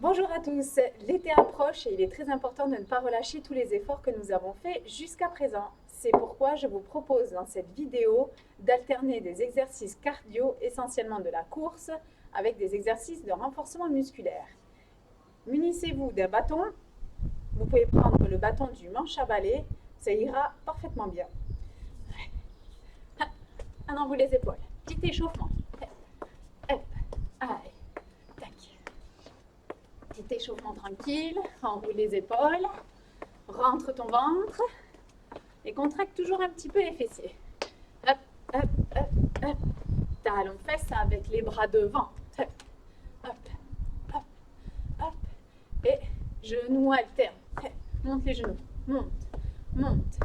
Bonjour à tous, l'été approche et il est très important de ne pas relâcher tous les efforts que nous avons faits jusqu'à présent. C'est pourquoi je vous propose dans cette vidéo d'alterner des exercices cardio, essentiellement de la course, avec des exercices de renforcement musculaire. Munissez-vous d'un bâton, vous pouvez prendre le bâton du manche à balai, ça ira parfaitement bien. On enroule les épaules, petit échauffement. Hop, allez, tac. Petit échauffement tranquille, enroule les épaules, rentre ton ventre et contracte toujours un petit peu les fessiers. Hop, hop, hop, hop. Talon fesse avec les bras devant. Hop, hop, hop, hop. Et genoux alternent. Monte les genoux. Monte, monte.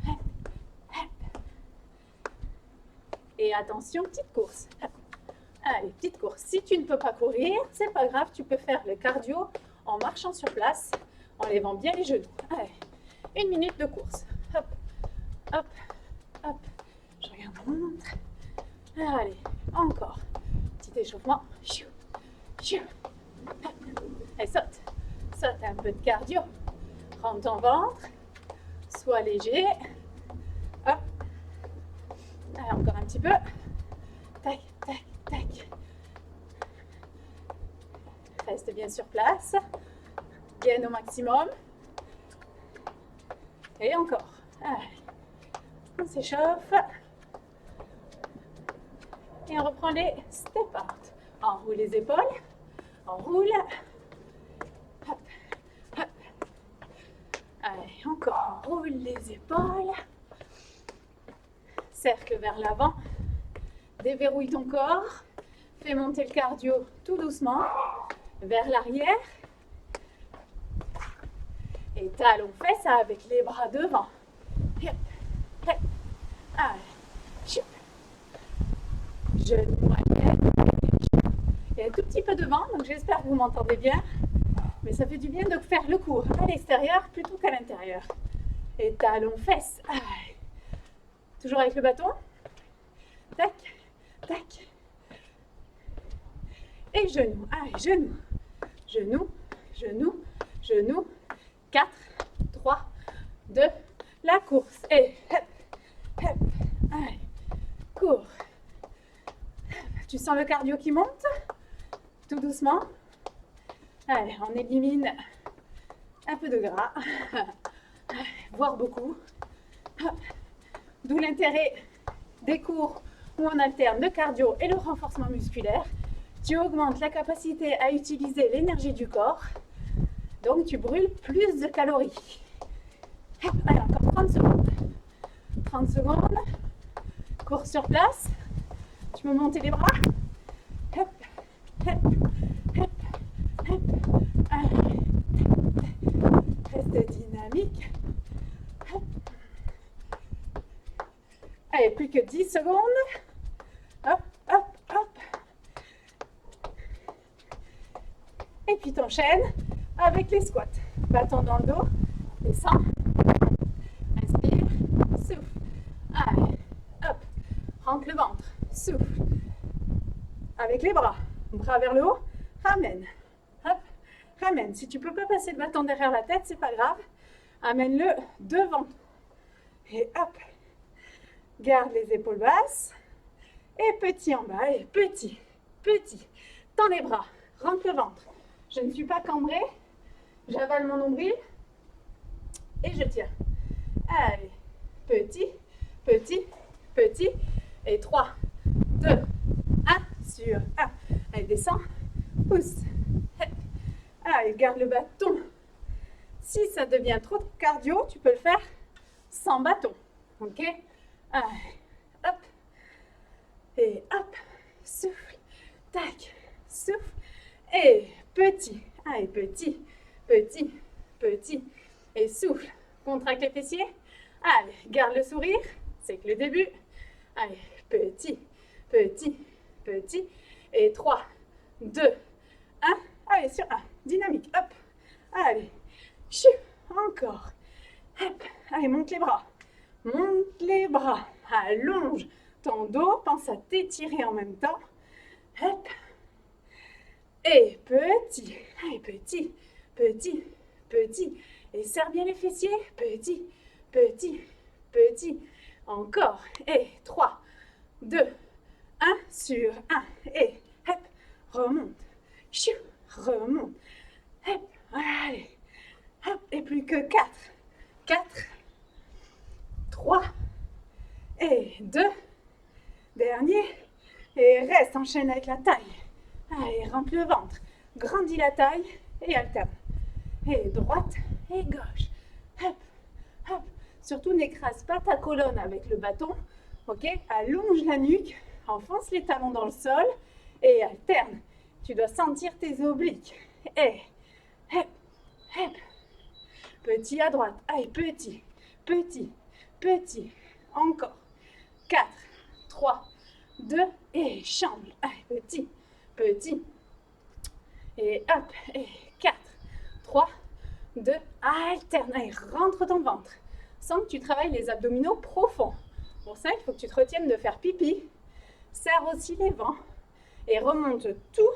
Hop, hop. Et attention, petite course. Hop. Allez, petite course. Si tu ne peux pas courir, c'est pas grave, tu peux faire le cardio en marchant sur place, en levant bien les genoux. Allez, 1 minute de course. Hop, hop, hop. Je regarde ma montre. Allez, encore. Petit échauffement. Et saute. Saute un peu de cardio. Rends ton ventre. Sois léger. Hop. Allez, encore un petit peu. Tac, tac, tac. Reste bien sur place. Gaine au maximum. Et encore. Allez. On s'échauffe. Et on reprend les step out. Enroule les épaules. Enroule. Hop, hop. Allez, encore. Enroule les épaules. Cercle vers l'avant. Déverrouille ton corps. Fais monter le cardio tout doucement. Vers l'arrière. Et talon fesse avec les bras devant. Hop, hop. Allez. Genoux arrière. Il y a un tout petit peu de vent, donc j'espère que vous m'entendez bien. Mais ça fait du bien de faire le cours à l'extérieur plutôt qu'à l'intérieur. Et talon fesse. Allez. Toujours avec le bâton. Tac, tac. Et genoux. Allez, genoux. Genoux, genoux, genoux. 4, 3, 2, la course. Et hop, hop. Allez, cours. Tu sens le cardio qui monte? Tout doucement. Allez, on élimine un peu de gras, voire beaucoup. D'où l'intérêt des cours où on alterne le cardio et le renforcement musculaire. Tu augmentes la capacité à utiliser l'énergie du corps, donc tu brûles plus de calories. Allez, encore 30 secondes. 30 secondes. Cours sur place. Tu peux monter les bras. Hop, hop, hop, hop. Allez. Reste dynamique. Hop. Allez, plus que 10 secondes. Hop, hop, hop. Et puis t'enchaînes avec les squats. Bâton dans le dos. Descends. Inspire. Souffle. Allez. Hop. Rentre le ventre. Souffle. Avec les bras. Bras vers le haut. Ramène. Hop. Ramène. Si tu ne peux pas passer le bâton derrière la tête, c'est pas grave. Amène-le devant. Et hop. Garde les épaules basses. Et petit en bas. Et petit. Petit. Tends les bras. Rentre le ventre. Je ne suis pas cambrée. J'avale mon nombril. Et je tiens. Allez. Petit. Petit. Petit. Et 3, 2, 1. Sur 1. Allez, descends. Pousse. Allez, garde le bâton. Si ça devient trop de cardio, tu peux le faire sans bâton. Ok? Allez, hop. Et hop. Souffle. Tac. Souffle. Et petit. Allez, petit. Petit. Petit. Et souffle. Contracte les fessiers. Allez, garde le sourire. C'est que le début. Allez, petit, petit, petit. Et 3, 2, 1. Allez, sur 1. Dynamique. Hop. Allez. Chou. Encore. Hop. Allez, monte les bras. Monte les bras. Allonge ton dos. Pense à t'étirer en même temps. Hop. Et petit. Allez, petit, petit, petit. Et serre bien les fessiers. Petit, petit, petit. Encore. Et 3, 2, 1 sur 1. Et hop, remonte. Chou, remonte. Hop, allez. Hop, et plus que 4. 4, 3, et 2. Dernier. Et reste, enchaîne avec la taille. Allez, rentre le ventre. Grandis la taille et alterne. Et droite et gauche. Hop, hop. Surtout n'écrase pas ta colonne avec le bâton. Ok? Allonge la nuque, enfonce les talons dans le sol et alterne. Tu dois sentir tes obliques. Et hop, hop. Petit à droite. Allez, petit, petit, petit. Encore. 4, 3, 2 et chambre. Allez, petit, petit. Et hop, et 4, 3, 2, alterne. Allez, rentre ton ventre. Sens que tu travailles les abdominaux profonds. Pour ça, il faut que tu te retiennes de faire pipi. Serre aussi les vents et remonte tout,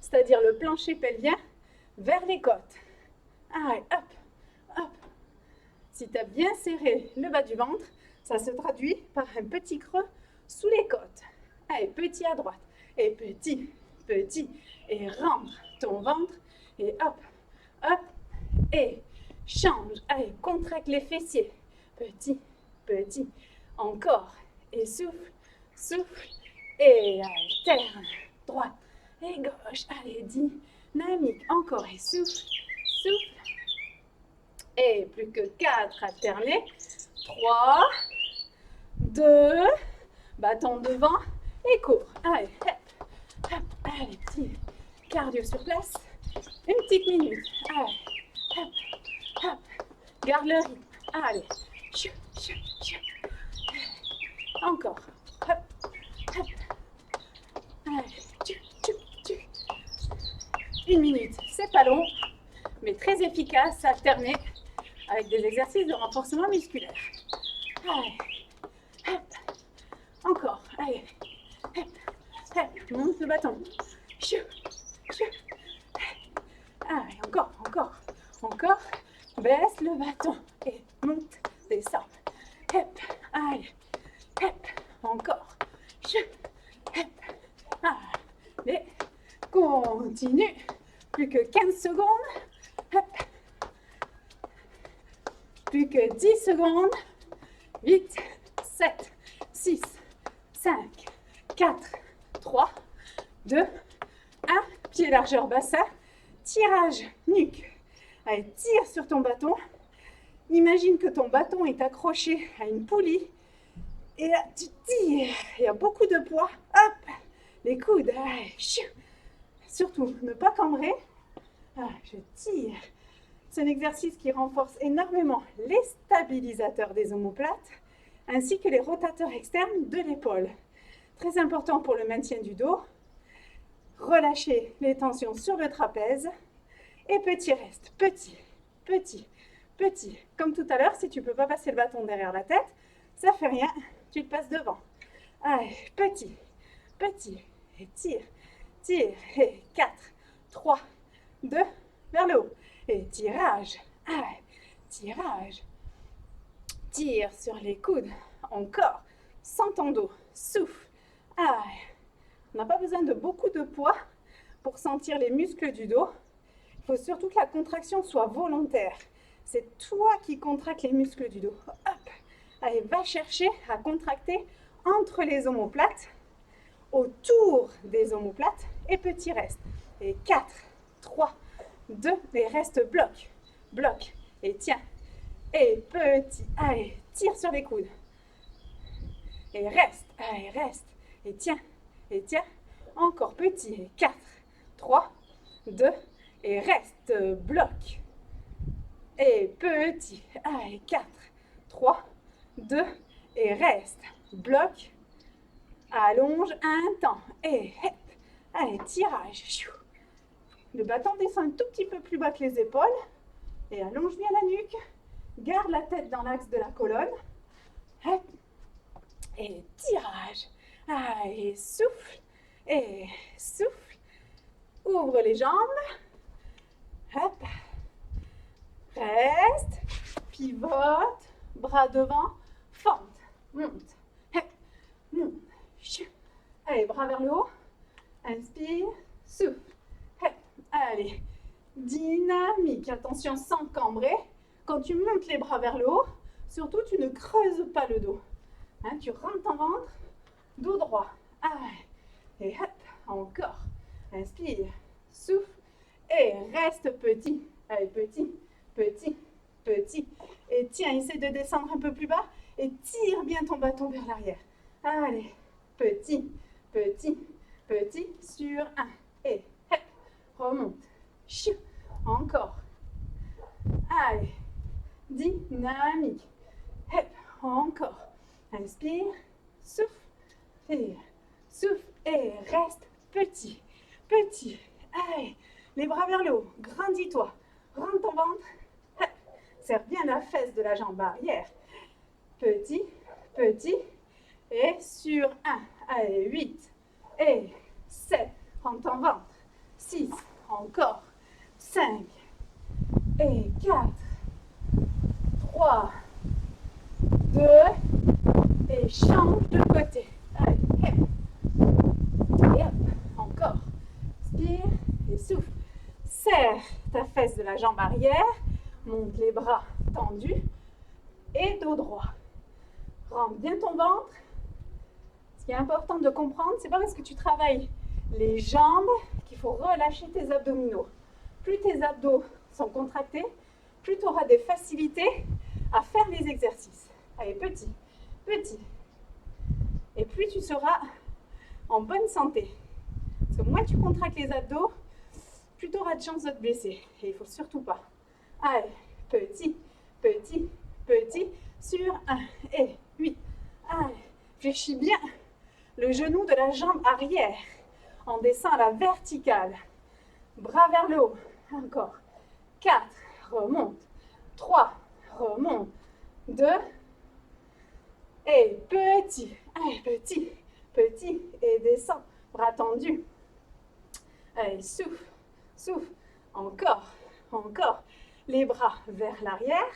c'est-à-dire le plancher pelvien, vers les côtes. Allez, hop, hop. Si tu as bien serré le bas du ventre, ça se traduit par un petit creux sous les côtes. Allez, petit à droite et petit, petit. Et rentre ton ventre et hop, hop. Et change. Allez, contracte les fessiers. Petit, petit. Encore. Et souffle, souffle. Et alterne. Droite et gauche. Allez, dynamique. Encore. Et souffle, souffle. Et plus que 4. Alternez. 3, 2. Bâton devant. Et cours. Allez, hop, hop. Allez, petit cardio sur place. Une petite minute. Allez, hop, hop. Garde le rythme. Allez. Chou, chou, chou. Encore. Hop, hop. Allez. Tchou, tchou, tchou. Une minute. C'est pas long, mais très efficace. Alterner avec des exercices de renforcement musculaire. Allez. Hop. Encore. Allez. Hop, hop. Monte le bâton. Chou, chou. Allez. Encore, encore, encore. Baisse le bâton et monte, descend. Hop, allez, hop, encore. Hop, allez, continue. Plus que 15 secondes. Hop. Plus que 10 secondes. 8, 7, 6, 5, 4, 3, 2, 1. Pied largeur bassin. Tirage nuque. Allez, tire sur ton bâton. Imagine que ton bâton est accroché à une poulie. Et là, tu tires. Il y a beaucoup de poids. Hop, les coudes. Allez, surtout, ne pas cambrer. Je tire. C'est un exercice qui renforce énormément les stabilisateurs des omoplates ainsi que les rotateurs externes de l'épaule. Très important pour le maintien du dos. Relâchez les tensions sur le trapèze. Et petit reste, petit, petit, petit. Comme tout à l'heure, si tu ne peux pas passer le bâton derrière la tête, ça fait rien, tu le passes devant. Allez, petit, petit, et tire, tire, et 4, 3, 2, vers le haut. Et tirage, allez, tirage. Tire sur les coudes, encore, sans ton dos, souffle, allez. On n'a pas besoin de beaucoup de poids pour sentir les muscles du dos. Il faut surtout que la contraction soit volontaire. C'est toi qui contractes les muscles du dos. Hop. Allez, va chercher à contracter entre les omoplates, autour des omoplates, et petit reste. Et 4, 3, 2, et reste bloc, bloc, et tiens. Et petit, allez, tire sur les coudes. Et reste, allez, reste, et tiens, encore petit, et 4, 3, 2, et reste, bloc. Et petit, allez, 4, 3, 2, et reste, bloc. Allonge un temps, et hop, allez, tirage. Le bâton descend un tout petit peu plus bas que les épaules, et allonge bien la nuque. Garde la tête dans l'axe de la colonne. Hop. Et tirage. Allez, souffle. Et souffle. Ouvre les jambes. Hop. Reste. Pivote. Bras devant. Fente. Monte. Hop. Monte. Chou. Allez, bras vers le haut. Inspire. Souffle. Hop. Allez. Dynamique. Attention, sans cambrer. Quand tu montes les bras vers le haut, surtout, tu ne creuses pas le dos. Hein, tu rentres ton ventre. Dos droit. Allez. Et hop. Encore. Inspire. Souffle. Et reste petit. Allez, petit, petit, petit. Et tiens, essaie de descendre un peu plus bas. Et tire bien ton bâton vers l'arrière. Allez. Petit, petit, petit. Sur un. Et hop. Remonte. Chou. Encore. Allez. Dynamique. Hop. Encore. Inspire. Souffle. Et souffle. Et reste petit. Petit. Allez. Les bras vers le haut. Grandis-toi. Rentre ton ventre. Hop. Serre bien la fesse de la jambe arrière. Petit. Petit. Et sur un. Allez. 8. Et 7. Rentre ton ventre. 6. Encore. 5. Et 4. 3. 2. Et change de côté. Allez. Hop. Et hop. Encore. Inspire et souffle. Serre ta fesse de la jambe arrière. Monte les bras tendus. Et dos droit. Rentre bien ton ventre. Ce qui est important de comprendre, c'est pas parce que tu travailles les jambes qu'il faut relâcher tes abdominaux. Plus tes abdos sont contractés, plus tu auras des facilités à faire les exercices. Allez, petit, petit. Et plus tu seras en bonne santé. Parce que moins tu contractes les abdos, plus tu auras de chances de te blesser. Et il ne faut surtout pas. Allez, petit, petit, petit. Sur 1 et 8. Allez, fléchis bien le genou de la jambe arrière. On descend à la verticale. Bras vers le haut. Encore. 4. Remonte. 3. Remonte. 2. Et petit. Allez, petit. Petit. Et descend. Bras tendus. Allez, souffle. Souffle. Encore. Encore. Les bras vers l'arrière.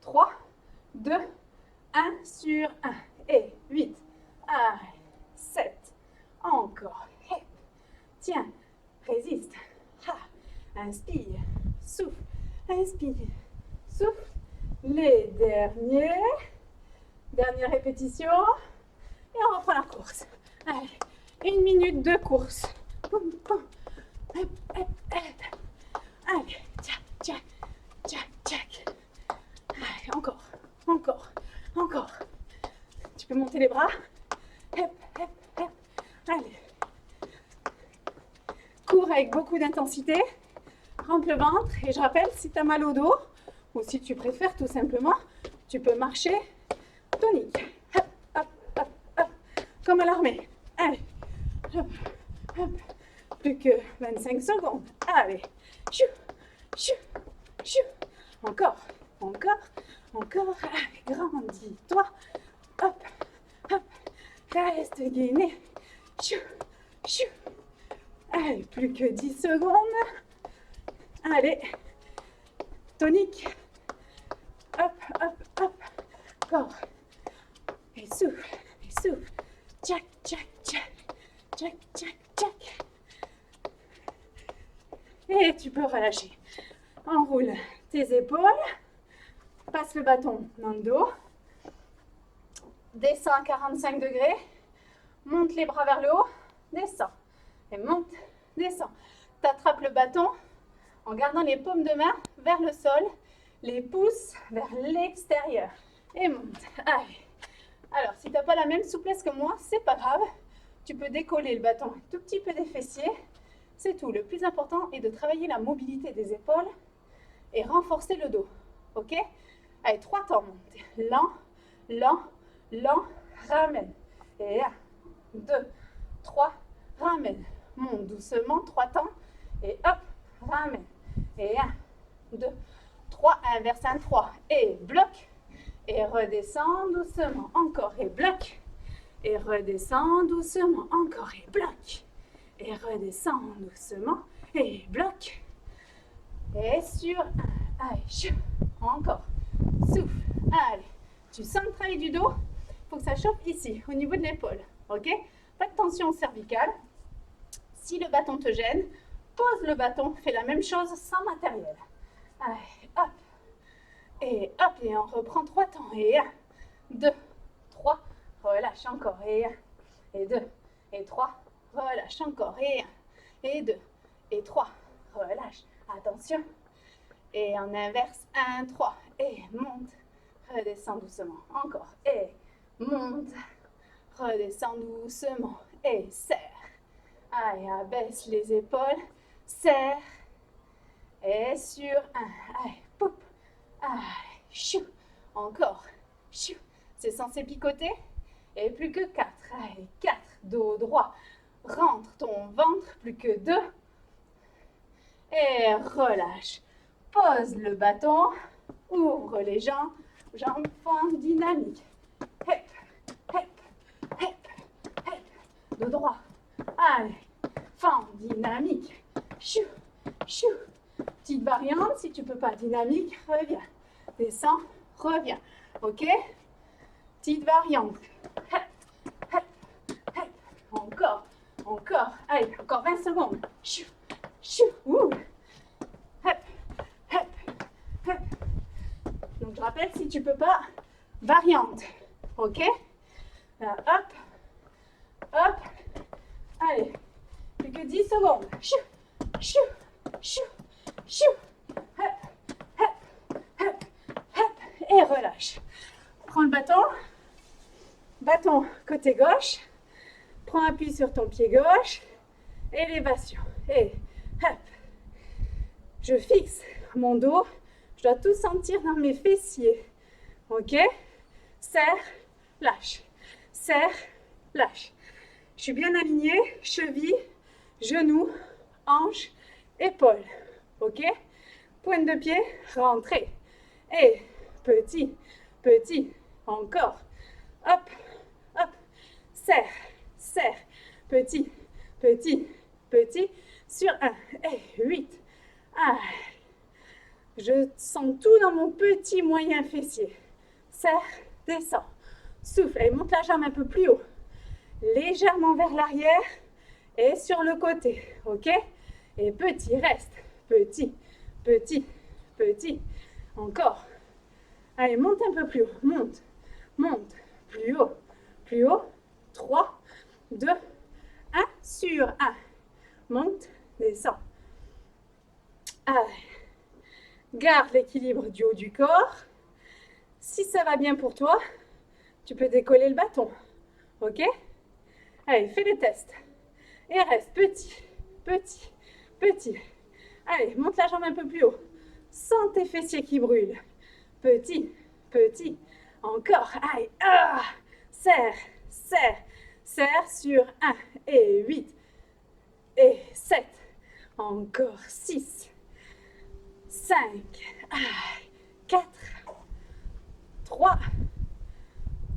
3, 2, 1. Sur 1. Et 8. Allez. 7. Encore. Hey. Tiens. Résiste. Ha. Inspire. Souffle. Inspire. Souffle. Les derniers. Dernière répétition. Et on reprend la course. Allez. 1 minute de course. Boum, boum. Hop, hop, hop. Allez. Tchac, tchac, tchac, tchac. Allez, encore. Encore. Encore. Tu peux monter les bras. Hop, hop, hop. Allez. Cours avec beaucoup d'intensité. Rentre le ventre. Et je rappelle, si tu as mal au dos, ou si tu préfères tout simplement, tu peux marcher tonique. Hop, hop, hop, hop. Comme à l'armée. Allez. Hop, hop. Plus que 25 secondes. Allez. Chou, chou, chou. Encore, encore, encore. Allez, grandis-toi. Hop, hop. Reste gainé. Chou, chou. Allez, plus que 10 secondes. Allez. Tonique. Hop, hop, hop. Encore. Et souffle, et souffle. Tchac, tchac, tchac. Tchac, tchac, tchac. Et tu peux relâcher. Enroule tes épaules. Passe le bâton dans le dos. Descends à 45 degrés. Monte les bras vers le haut. Descends. Et monte, descends. T'attrapes le bâton en gardant les paumes de main vers le sol. Les pouces vers l'extérieur. Et monte. Allez. Alors, si tu n'as pas la même souplesse que moi, c'est pas grave. Tu peux décoller le bâton un tout petit peu des fessiers. C'est tout. Le plus important est de travailler la mobilité des épaules et renforcer le dos. Ok? Allez, 3 temps. Monte. Lent, lent, lent. Ramène. Et 1, 2, 3. Ramène. Monte doucement. 3 temps. Et hop. Ramène. Et 1, 2, 3. Inverse un 3. Et bloque. Et redescends doucement. Encore. Et bloque. Et redescends doucement. Encore. Et bloque. Et redescends doucement. Et bloc. Et sur 1. Allez, chou. Encore. Souffle. Allez. Tu sens le travail du dos. Il faut que ça chauffe ici, au niveau de l'épaule. Ok? Pas de tension cervicale. Si le bâton te gêne, pose le bâton. Fais la même chose sans matériel. Allez, hop. Et hop. Et on reprend 3 temps. Et 1, 2, 3. Relâche encore. Et 1, et 2, et 3. Relâche encore. Et 1, et 2, et 3. Relâche. Attention. Et en inverse, 1, 3. Et monte. Redescends doucement. Encore. Et monte. Redescends doucement. Et serre. Allez, abaisse les épaules. Serre. Et sur 1. Allez, poup. Allez, chou. Encore. Chou. C'est censé picoter. Et plus que 4. Allez, 4. Dos droit. Rentre ton ventre. Plus que 2. Et relâche. Pose le bâton. Ouvre les jambes. Jambes fente dynamique. Hep, hep, hep, hep. Dos droit. Allez. Fente dynamique. Chou, chou. Petite variante. Si tu ne peux pas dynamique, reviens. Descends, reviens. Ok? Petite variante. Hep, hep, hep. Encore, encore. Allez, encore 20 secondes. Chou, chou. Ouh. Hep, hep, hep. Donc, je rappelle, si tu ne peux pas, variante. Ok? Là, hop, hop. Allez, plus que 10 secondes. Chou, chou, chou, chou. Hop, hop, hop, hop. Et relâche. Prends le bâton. Bâton côté gauche. Prends appui sur ton pied gauche. Élévation. Et hop. Je fixe mon dos. Je dois tout sentir dans mes fessiers. Ok? Serre, lâche. Serre, lâche. Je suis bien alignée. Cheville, genou, hanche, épaule. Ok? Pointe de pied, rentrée. Et petit, petit. Encore. Hop, hop. Serre, serre. Petit, petit, petit. Sur 1. Et 8. Ah. Je sens tout dans mon petit moyen fessier. Serre, descends. Souffle et monte la jambe un peu plus haut. Légèrement vers l'arrière et sur le côté. Ok? Et petit, reste. Petit, petit, petit. Encore. Allez, monte un peu plus haut. Monte, monte. Plus haut, plus haut. 3, 2, 1. Sur 1. Monte, descends. Allez. Garde l'équilibre du haut du corps. Si ça va bien pour toi, tu peux décoller le bâton. Ok? Allez, fais les tests. Et reste petit, petit, petit. Allez, monte la jambe un peu plus haut. Sens tes fessiers qui brûlent. Petit, petit. Encore. Allez. Ah, serre, serre, serre sur 1 et 8 et 7. Encore 6. 5, 4, 3,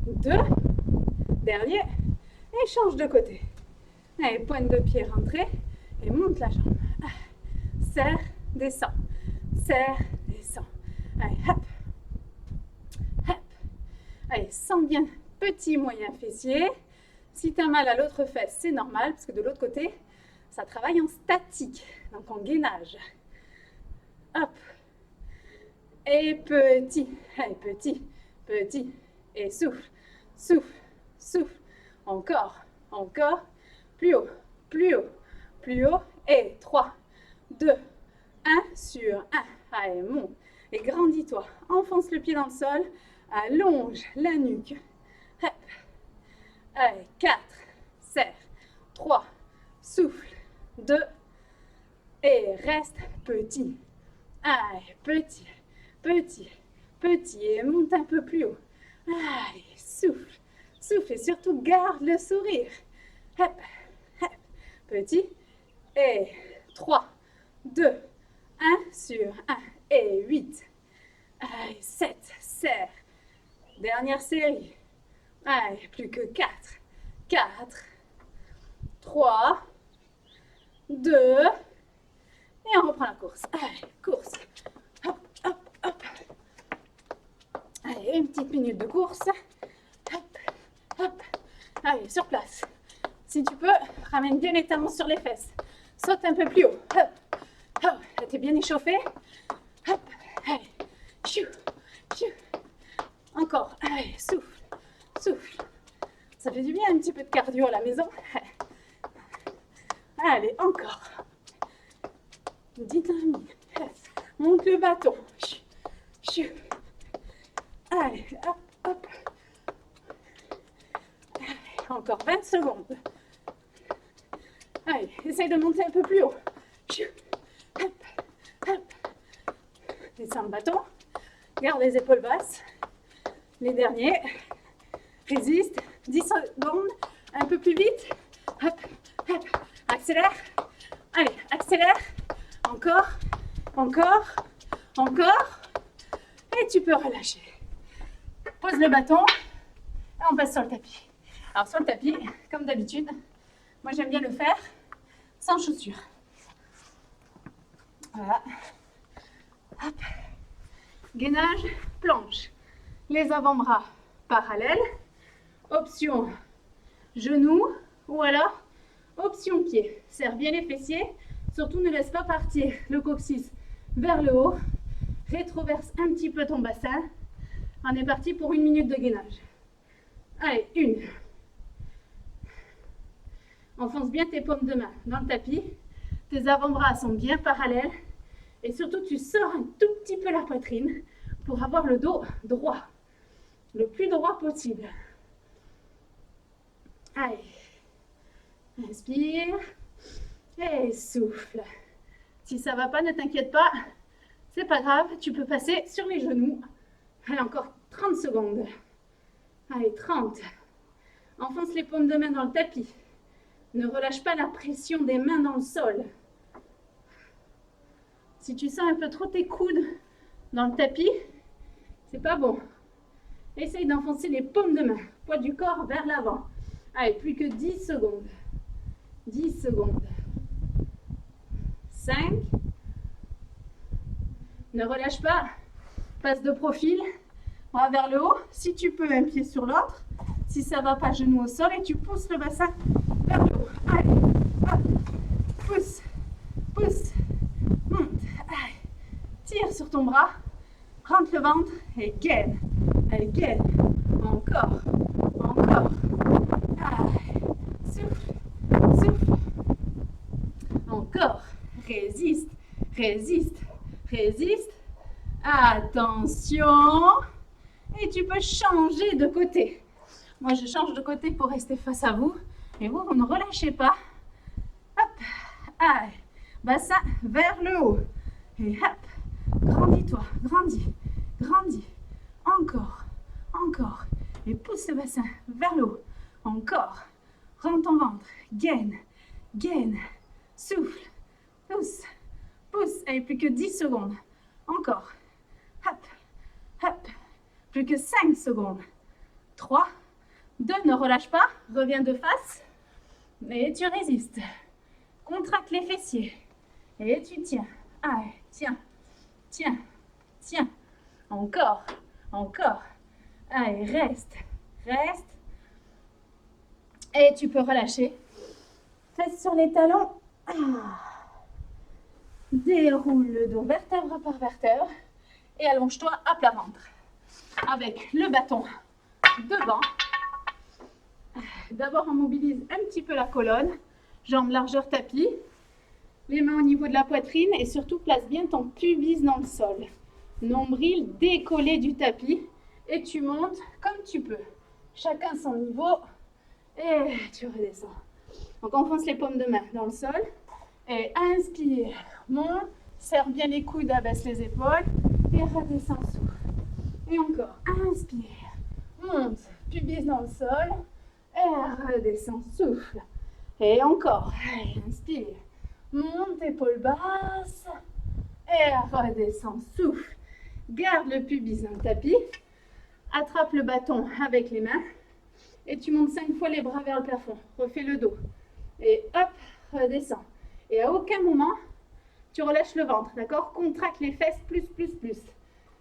2, dernier, et change de côté. Allez, pointe de pied rentrée, et monte la jambe. Serre, descend, serre, descend. Allez, hop, hop. Allez, sens bien, petit, moyen fessier. Si tu as mal à l'autre fesse, c'est normal, parce que de l'autre côté, ça travaille en statique, donc en gainage. Hop. Et petit. Allez, petit, petit. Et souffle, souffle, souffle. Encore, encore. Plus haut, plus haut, plus haut. Et 3, 2, 1 sur 1. Allez, monte. Et grandis-toi. Enfonce le pied dans le sol. Allonge la nuque. Hop. Allez, 4. Serre. 3. Souffle. 2. Et reste petit. Allez, petit, petit, petit. Et monte un peu plus haut. Allez, souffle, souffle. Et surtout, garde le sourire. Hop, hop. Petit. Et 3, 2, 1 sur 1. Et 8. Allez, 7. Serre. Dernière série. Allez, plus que 4. 4. 3. 2. Et on reprend la course. Allez, course. Hop, hop, hop. Allez, une petite minute de course. Hop, hop. Allez, sur place. Si tu peux, ramène bien les talons sur les fesses. Saute un peu plus haut. Hop, hop. T'es bien échauffé. Hop, allez. Chou, chou. Encore. Allez, souffle, souffle. Ça fait du bien un petit peu de cardio à la maison. Allez, encore. Dynamique. Monte le bâton. Chou. Allez, hop, hop. Allez, encore 20 secondes. Allez, essaye de monter un peu plus haut. Chou. Hop, hop. Descends le bâton. Garde les épaules basses. Les derniers. Résiste. 10 secondes. Un peu plus vite. Hop, hop. Accélère. Allez, accélère. Encore. Encore. Encore. Et tu peux relâcher. Pose le bâton. Et on passe sur le tapis. Alors sur le tapis, comme d'habitude, moi j'aime bien le faire sans chaussures. Voilà. Hop. Gainage, planche. Les avant-bras parallèles. Option genou ou alors option pied. Serre bien les fessiers. Surtout ne laisse pas partir le coccyx vers le haut. Rétroverse un petit peu ton bassin. On est parti pour une minute de gainage. Allez, une. Enfonce bien tes paumes de main dans le tapis. Tes avant-bras sont bien parallèles. Et surtout, tu sors un tout petit peu la poitrine pour avoir le dos droit. Le plus droit possible. Allez. Inspire. Et souffle. Si ça ne va pas, ne t'inquiète pas. C'est pas grave, tu peux passer sur les genoux. Allez, encore 30 secondes. Allez, 30. Enfonce les paumes de main dans le tapis. Ne relâche pas la pression des mains dans le sol. Si tu sens un peu trop tes coudes dans le tapis, c'est pas bon. Essaye d'enfoncer les paumes de main, poids du corps vers l'avant. Allez, plus que 10 secondes. 10 secondes. 5. Ne relâche pas. Passe de profil. Bras vers le haut. Si tu peux, un pied sur l'autre. Si ça ne va pas, genou au sol. Et tu pousses le bassin vers le haut. Allez. Hop. Pousse. Pousse. Monte. Allez. Tire sur ton bras. Rentre le ventre. Et gaine. Allez, gaine. Encore. Encore. Allez. Souffle. Souffle. Encore. Résiste. Résiste. Résiste. Attention. Et tu peux changer de côté. Moi, je change de côté pour rester face à vous. Et vous, vous ne relâchez pas. Hop. Allez. Bassin vers le haut. Et hop. Grandis-toi. Grandis. Grandis. Encore. Encore. Et pousse le bassin vers le haut. Encore. Rentre ton ventre. Gaine. Gaine. Souffle. Pousse. Pousse. Allez, plus que 10 secondes. Encore. Hop. Hop. Plus que 5 secondes. 3. 2. Ne relâche pas. Reviens de face. Et tu résistes. Contracte les fessiers. Et tu tiens. Allez, tiens. Tiens. Tiens. Encore. Encore. Allez, reste. Reste. Et tu peux relâcher. Fesses sur les talons. Déroule le dos vertèbre par vertèbre. Et allonge-toi à plat ventre. Avec le bâton devant. D'abord, on mobilise un petit peu la colonne. Jambes largeur tapis. Les mains au niveau de la poitrine. Et surtout, place bien ton pubis dans le sol. Nombril décollé du tapis. Et tu montes comme tu peux. Chacun son niveau. Et tu redescends. Donc, enfonce les paumes de main dans le sol. Et inspire. Monte. Serre bien les coudes, abaisse les épaules. Et redescends, souffle. Et encore. Inspire. Monte. Pubis dans le sol. Et redescends, souffle. Et encore. Allez, inspire. Monte, épaules basses. Et redescends, souffle. Garde le pubis dans le tapis. Attrape le bâton avec les mains. Et tu montes 5 fois les bras vers le plafond. Refais le dos. Et hop, redescends. Et à aucun moment, Tu relâches le ventre, d'accord? Contracte les fesses, plus, plus, plus.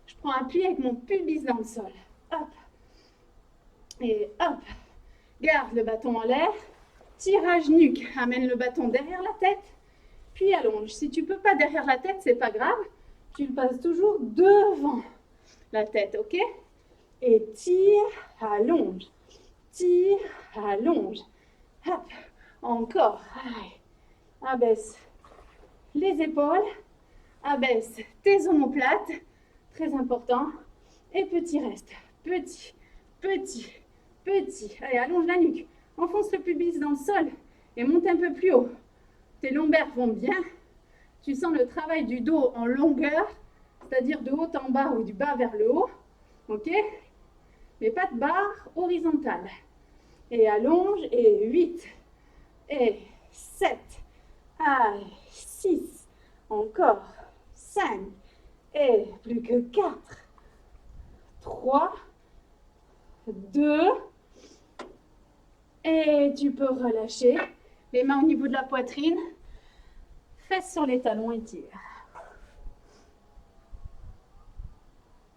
Je prends appui avec mon pubis dans le sol. Hop. Et hop. Garde le bâton en l'air. Tirage nuque. Amène le bâton derrière la tête. Puis allonge. Si tu ne peux pas derrière la tête, c'est pas grave. Tu le passes toujours devant la tête, ok? Et tire, allonge. Tire, allonge. Hop. Encore. Allez. Abaisse les épaules. Abaisse tes omoplates. Très important. Et petit reste. Petit, petit, petit. Allez, allonge la nuque. Enfonce le pubis dans le sol et monte un peu plus haut. Tes lombaires vont bien. Tu sens le travail du dos en longueur, c'est-à-dire de haut en bas ou du bas vers le haut. Ok? Mais pas de barre horizontale. Et allonge. Et 8. Et 7. Allez, 6. Encore. 5. Et plus que 4. 3. 2. Et tu peux relâcher. Les mains au niveau de la poitrine. Fesses sur les talons et tire.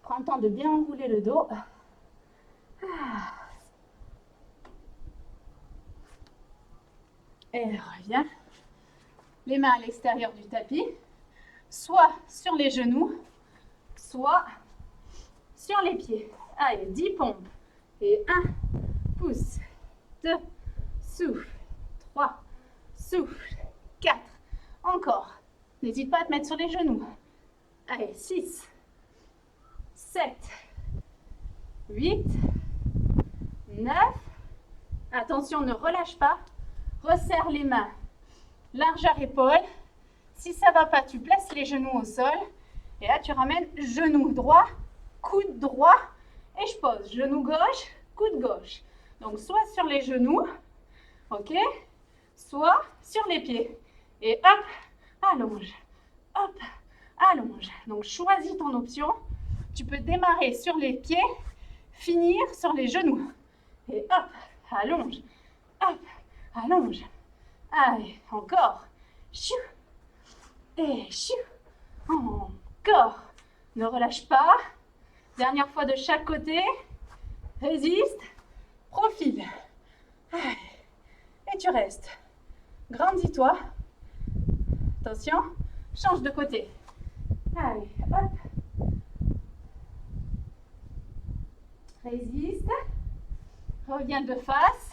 Prends le temps de bien enrouler le dos. Et reviens. Les mains à l'extérieur du tapis. Soit sur les genoux, soit sur les pieds. Allez, 10 pompes. Et 1, pouce. 2, souffle. 3, souffle. 4. Encore. N'hésite pas à te mettre sur les genoux. Allez, 6, 7, 8, 9. Attention, ne relâche pas. Resserre les mains. Largeur épaule. Si ça ne va pas, tu places les genoux au sol. Et là, tu ramènes genou droit, coude droit. Et je pose genou gauche, coude gauche. Donc, soit sur les genoux, ok, soit sur les pieds. Et hop, allonge, hop, allonge. Donc, choisis ton option. Tu peux démarrer sur les pieds, finir sur les genoux. Et hop, allonge, hop, allonge. Allez, encore. Chou. Et chou. Encore. Ne relâche pas. Dernière fois de chaque côté. Résiste. Profile. Allez. Et tu restes. Grandis-toi. Attention. Change de côté. Allez, hop. Résiste. Reviens de face.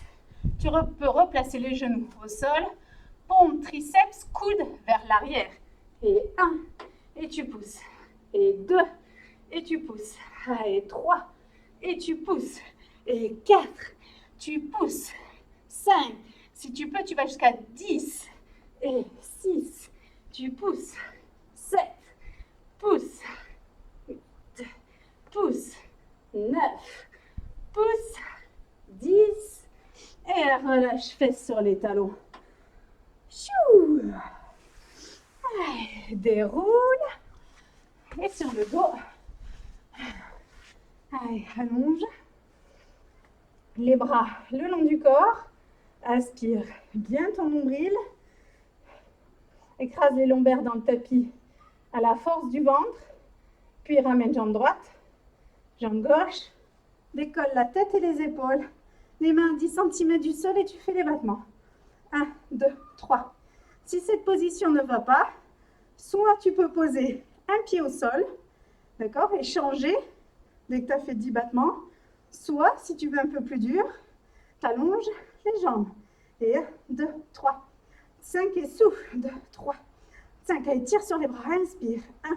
Tu peux replacer les genoux au sol. Paume, triceps, coude vers l'arrière. Et 1. Et tu pousses. Et 2. Et tu pousses. Et 3. Et tu pousses. Et 4. Tu pousses. 5. Si tu peux, tu vas jusqu'à 10. Et 6. Tu pousses. 7. Pousse. 8. Pousse. 9. Pousse. 10. Et relâche fesses sur les talons. Chou. Allez, déroule. Et sur le dos. Allez, allonge. Les bras le long du corps. Aspire bien ton nombril. Écrase les lombaires dans le tapis à la force du ventre. Puis ramène jambe droite, jambe gauche. Décolle la tête et les épaules. Les mains à 10 cm du sol et tu fais les battements. 1, 2, 3. Si cette position ne va pas, soit tu peux poser un pied au sol, d'accord, et changer dès que tu as fait 10 battements. Soit, si tu veux un peu plus dur, tu allonges les jambes. Et 1, 2, 3, 5 et souffle. 2, 3, 5. Allez, tire sur les bras, inspire. 1,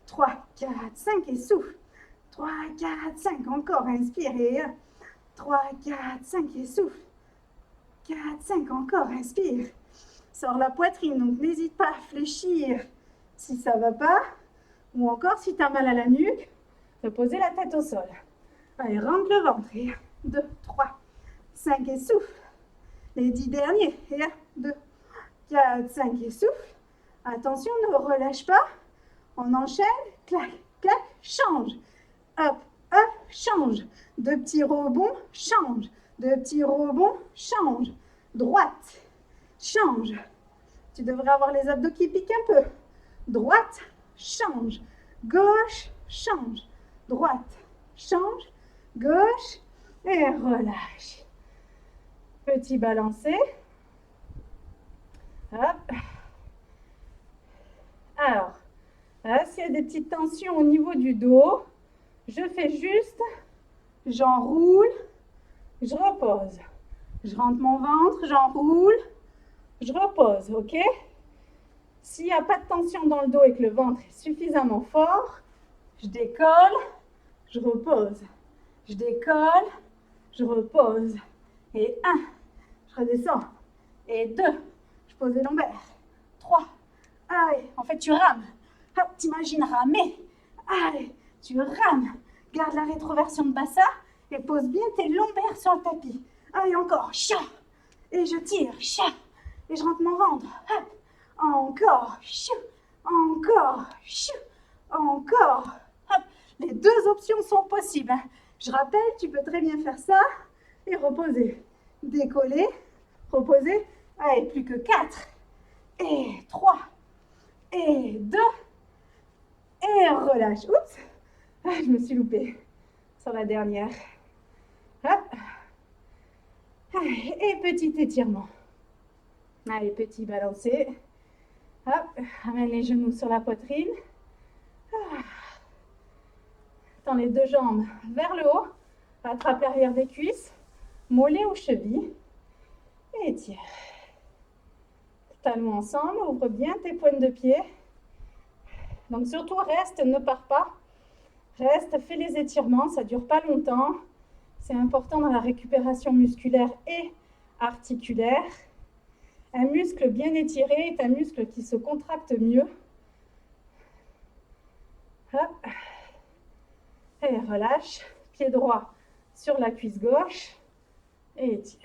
3, 4, 5 et souffle. 3, 4, 5. Encore, inspire. Et 1, 3, 4, 5 et souffle. 4, 5, encore, inspire. Sors la poitrine, donc n'hésite pas à fléchir si ça ne va pas. Ou encore, si tu as mal à la nuque, de poser la tête au sol. Allez, rentre le ventre. Et 1, 2, 3, 5 et souffle. Les 10 derniers. Et 1, 2, 4, 5 et souffle. Attention, ne relâche pas. On enchaîne. Clac, clac, change. Hop, hop, change. 2 petits rebonds, change. 2 petits rebonds, change. Droite, change. Tu devrais avoir les abdos qui piquent un peu. droite, change, gauche, change, droite, change, gauche, et relâche. Petit balancé. Hop. Alors, là, s'il y a des petites tensions au niveau du dos, je fais juste, j'enroule, je repose. Je rentre mon ventre, j'enroule, je repose, ok? S'il n'y a pas de tension dans le dos et que le ventre est suffisamment fort, je décolle, je repose. Je décolle, je repose. Et 1, je redescends. Et 2, je pose les lombaires. 3, allez, en fait tu rames. Hop, t'imagines ramer. Allez, tu rames. Garde la rétroversion de bassin et pose bien tes lombaires sur le tapis. Allez, encore, chat. Et je tire, chat. Et je rentre mon ventre. Hop. Encore, chou. Encore, chou. Encore. Hop. Les deux options sont possibles. Je rappelle, tu peux très bien faire ça et reposer. Décoller, reposer. Allez, plus que 4. Et 3. Et 2. Et relâche. Oups. Ah, je me suis loupée sur la dernière. Hop. Et petit étirement. Allez, petit balancé. Hop, amène les genoux sur la poitrine. Tends les deux jambes vers le haut. Attrape l'arrière des cuisses. Mollets ou chevilles. Et étire. Talons ensemble. Ouvre bien tes pointes de pied. Donc surtout, reste, ne pars pas. Reste, fais les étirements. Ça ne dure pas longtemps. C'est important dans la récupération musculaire et articulaire. Un muscle bien étiré est un muscle qui se contracte mieux. Hop. Et relâche. Pied droit sur la cuisse gauche. Et étire.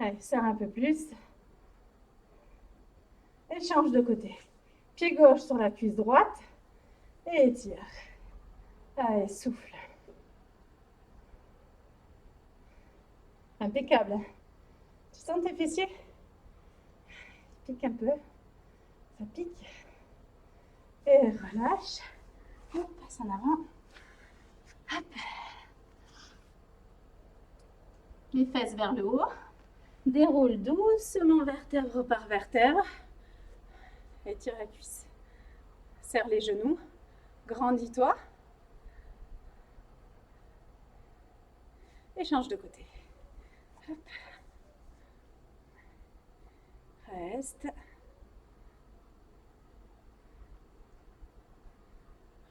Allez, serre un peu plus. Et change de côté. Pied gauche sur la cuisse droite. Et étire. Allez, souffle. Impeccable. Tu sens tes fessiers? Pique un peu. Ça pique. Et relâche. Hop, passe en avant. Hop. Les fesses vers le haut. Déroule doucement vertèbre par vertèbre. Étire la cuisse. Serre les genoux. Grandis-toi. Et change de côté. Hop. Reste.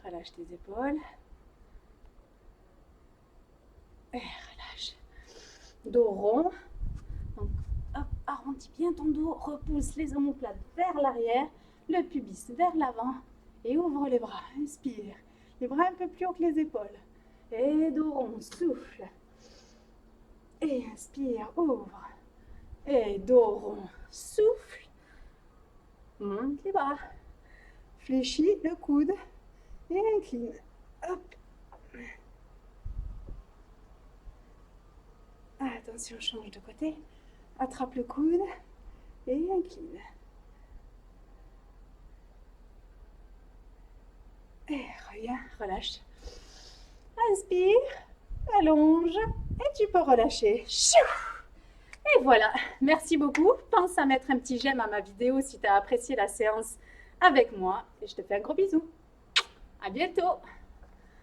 Relâche tes épaules. Et relâche. Dos rond. Donc, hop, arrondis bien ton dos. Repousse les omoplates vers l'arrière. Le pubis vers l'avant. Et ouvre les bras. Inspire. Les bras un peu plus haut que les épaules. Et dos rond. Souffle. Et inspire. Ouvre. Et dos rond. Souffle. Monte les bras. Fléchis le coude. Et incline. Hop. Attention, change de côté. Attrape le coude. Et incline. Et reviens, relâche. Inspire, allonge et tu peux relâcher. Et voilà, merci beaucoup. Pense à mettre un petit j'aime à ma vidéo si tu as apprécié la séance avec moi. Et je te fais un gros bisou. À bientôt.